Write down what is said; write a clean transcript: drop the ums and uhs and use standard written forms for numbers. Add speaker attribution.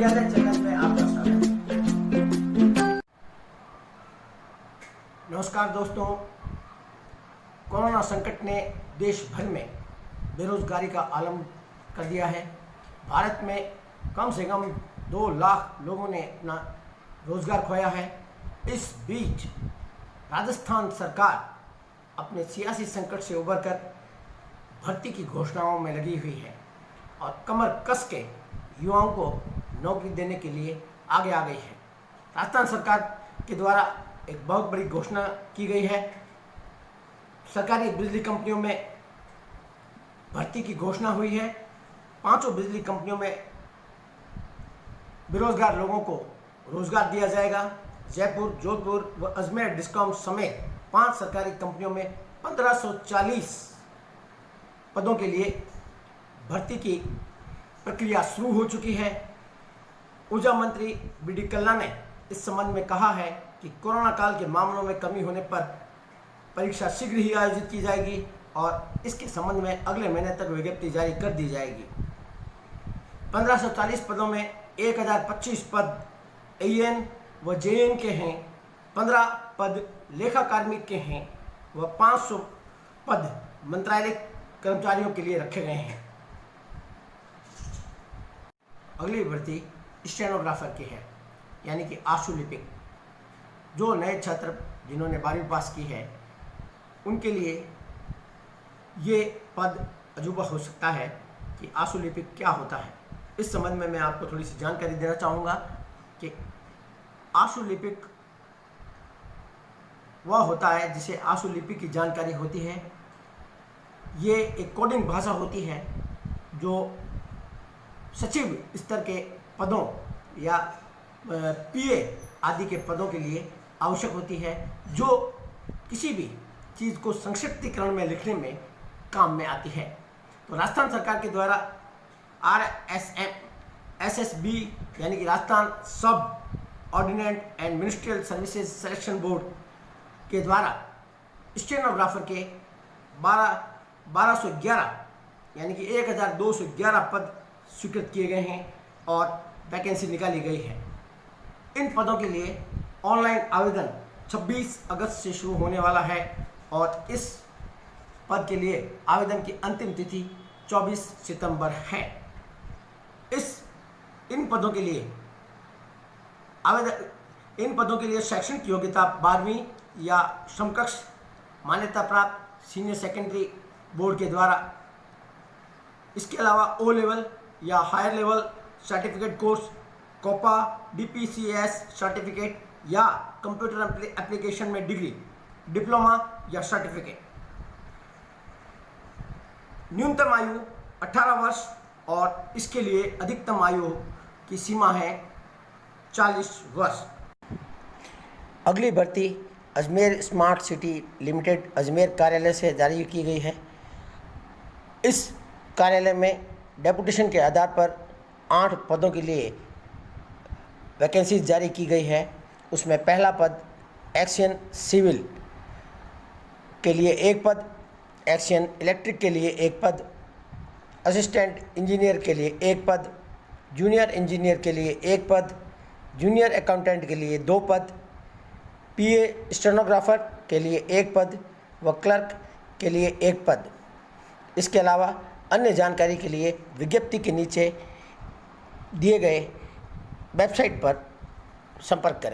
Speaker 1: कार्यालय चैनल में आपका स्वागत है। नमस्कार दोस्तों, कोरोना संकट ने देश भर में बेरोजगारी का आलम कर दिया है। भारत में कम से कम 2 लाख लोगों ने अपना रोजगार खोया है। इस बीच राजस्थान सरकार अपने सियासी संकट से उबरकर भर्ती की घोषणाओं में लगी हुई है और कमर कस के युवाओं को नौकरी देने के लिए आगे आ गई है। राजस्थान सरकार के द्वारा एक बहुत बड़ी घोषणा की गई है। सरकारी बिजली कंपनियों में भर्ती की घोषणा हुई है। 5 बिजली कंपनियों में बेरोजगार लोगों को रोजगार दिया जाएगा। जयपुर, जोधपुर व अजमेर डिस्कॉम समेत 5 सरकारी कंपनियों में 1540 पदों के लिए भर्ती की प्रक्रिया शुरू हो चुकी है। ऊर्जा मंत्री बी.डी. कल्ला ने इस संबंध में कहा है कि कोरोना काल के मामलों में कमी होने पर परीक्षा शीघ्र ही आयोजित की जाएगी और इसके संबंध में अगले महीने तक विज्ञप्ति जारी कर दी जाएगी। 1540 पदों में 1025 पद एएन व जेएन के हैं, 15 पद लेखा कार्मिक के हैं व 500 पद मंत्रालय कर्मचारियों के लिए रखे गए हैं। अगली भर्ती स्टेनोग्राफर की है, यानी कि आशुलिपिक। जो नए छात्र जिन्होंने 12वीं पास की है उनके लिए ये पद अजूबा हो सकता है कि आशुलिपिक क्या होता है। इस संबंध में मैं आपको थोड़ी सी जानकारी देना चाहूँगा कि आशुलिपिक वह होता है जिसे आशुलिपि की जानकारी होती है। ये एक कोडिंग भाषा होती है जो सचिव स्तर के पदों या पीए आदि के पदों के लिए आवश्यक होती है, जो किसी भी चीज़ को संक्षिप्तीकरण में लिखने में काम में आती है। तो राजस्थान सरकार के द्वारा RSMSSB यानी कि राजस्थान सब subordinate and ministerial services selection board के द्वारा स्टेनोग्राफर के 1211 यानी कि 1211 पद स्वीकृत किए गए हैं और वैकेंसी निकाली गई है। इन पदों के लिए ऑनलाइन आवेदन 26 अगस्त से शुरू होने वाला है और इस पद के लिए आवेदन की अंतिम तिथि 24 सितंबर है। इन पदों के लिए शैक्षणिक योग्यता 12वीं या समकक्ष मान्यता प्राप्त सीनियर सेकेंडरी बोर्ड के द्वारा, इसके अलावा ओ लेवल या higher level certificate course, COPA, DPCS certificate या कंप्यूटर एप्लीकेशन में डिग्री, डिप्लोमा या सर्टिफिकेट। न्यूनतम आयु 18 वर्ष और इसके लिए अधिकतम आयु की सीमा है 40 वर्ष। अगली भर्ती Ajmer smart city limited Ajmer कार्यालय से जारी की गई है। इस कार्यालय में डेपुटेशन के आधार पर 8 पदों के लिए वैकेंसी जारी की गई है। उसमें पहला पद एक्शियन सिविल के लिए 1 पद, एक्शियन इलेक्ट्रिक के लिए 1 पद, असिस्टेंट इंजीनियर के लिए 1 पद, जूनियर इंजीनियर के लिए 1 पद, जूनियर अकाउंटेंट के लिए 2 पद, पीए स्टेनोग्राफर के लिए 1 पद व क्लर्क के लिए 1 पद। इसके अलावा अन्य जानकारी के लिए विज्ञप्ति के नीचे दिए गए वेबसाइट पर संपर्क करें।